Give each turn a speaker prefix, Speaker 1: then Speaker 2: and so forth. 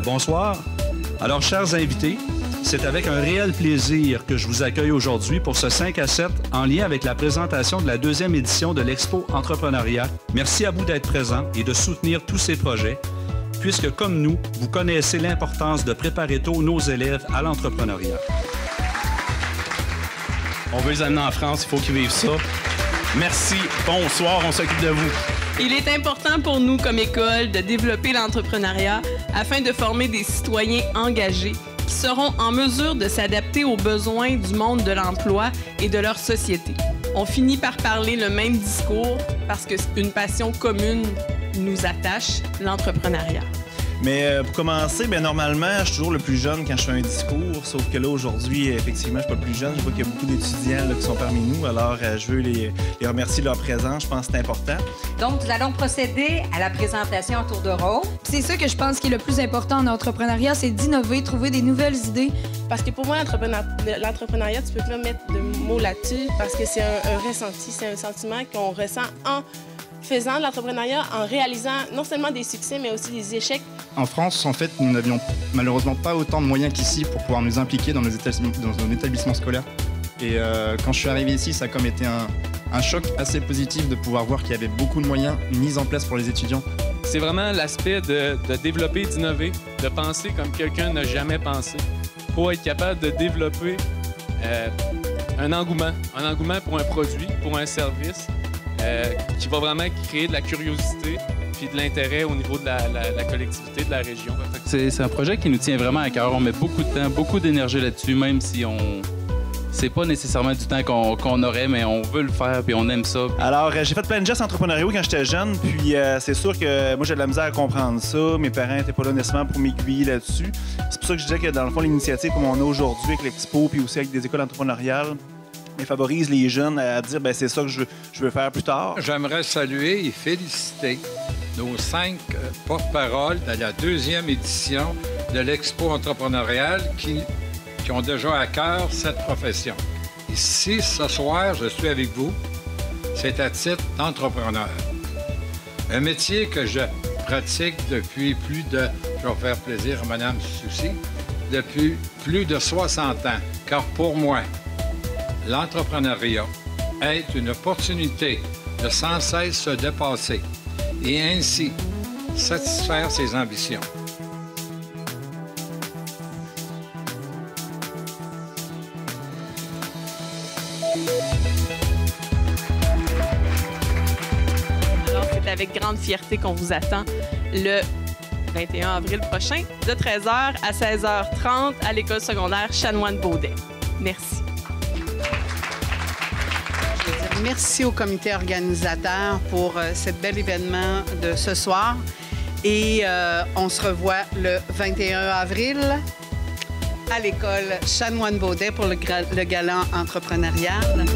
Speaker 1: bonsoir. Alors, chers invités, c'est avec un réel plaisir que je vous accueille aujourd'hui pour ce 5 à 7 en lien avec la présentation de la 2e édition de l'Expo Entrepreneuriat. Merci à vous d'être présents et de soutenir tous ces projets, puisque comme nous, vous connaissez l'importance de préparer tôt nos élèves à l'entrepreneuriat.
Speaker 2: On veut les amener en France, il faut qu'ils vivent ça. Merci, bonsoir, on s'occupe de vous.
Speaker 3: Il est important pour nous comme école de développer l'entrepreneuriat afin de former des citoyens engagés qui seront en mesure de s'adapter aux besoins du monde de l'emploi et de leur société. On finit par parler le même discours parce qu'une passion commune nous attache, l'entrepreneuriat.
Speaker 4: Mais pour commencer, bien, normalement, je suis toujours le plus jeune quand je fais un discours, sauf que là, aujourd'hui, effectivement, je suis pas le plus jeune. Je vois qu'il y a beaucoup d'étudiants qui sont parmi nous, alors je veux les remercier de leur présence. Je pense que c'est important.
Speaker 5: Donc, nous allons procéder à la présentation en tour de rôle.
Speaker 6: C'est ça que je pense qui est le plus important en entrepreneuriat, c'est d'innover, trouver des nouvelles idées.
Speaker 7: Parce que pour moi, l'entrepreneuriat, tu peux pas mettre de mots là-dessus parce que c'est un ressenti, c'est un sentiment qu'on ressent en faisant de l'entrepreneuriat, en réalisant non seulement des succès, mais aussi des échecs.
Speaker 8: En France, en fait, nous n'avions malheureusement pas autant de moyens qu'ici pour pouvoir nous impliquer dans nos établissements scolaires. Et quand je suis arrivé ici, ça a comme été un choc assez positif de pouvoir voir qu'il y avait beaucoup de moyens mis en place pour les étudiants.
Speaker 9: C'est vraiment l'aspect de développer, d'innover, de penser comme quelqu'un n'a jamais pensé, pour être capable de développer un engouement pour un produit, pour un service, qui va vraiment créer de la curiosité puis de l'intérêt au niveau de la collectivité, de la région.
Speaker 10: C'est un projet qui nous tient vraiment à cœur. On met beaucoup de temps, beaucoup d'énergie là-dessus, même si c'est pas nécessairement du temps qu'on aurait, mais on veut le faire puis on aime ça.
Speaker 4: Alors, j'ai fait plein de gestes entrepreneuriaux quand j'étais jeune, puis c'est sûr que moi, j'ai de la misère à comprendre ça. Mes parents n'étaient pas là nécessairement pour m'aiguiller là-dessus. C'est pour ça que je disais que, dans le fond, l'initiative comme on a aujourd'hui avec l'Expo puis aussi avec des écoles entrepreneuriales, favorise les jeunes à dire ben c'est ça que je veux faire plus tard.
Speaker 11: J'aimerais saluer et féliciter nos 5 porte-paroles de la 2e édition de l'Expo entrepreneuriale qui ont déjà à cœur cette profession. Ici, ce soir, je suis avec vous, c'est à titre d'entrepreneur. Un métier que je pratique depuis je vais faire plaisir à Mme Soucy, depuis plus de 60 ans, car pour moi, l'entrepreneuriat est une opportunité de sans cesse se dépasser et ainsi satisfaire ses ambitions.
Speaker 3: Alors, c'est avec grande fierté qu'on vous attend le 21 avril prochain, de 13h à 16h30 à l'école secondaire Chanoine-Beaudet. Merci.
Speaker 12: Merci au comité organisateur pour ce bel événement de ce soir. Et on se revoit le 21 avril à l'école Chanoine-Beaudet pour le gala entrepreneurial.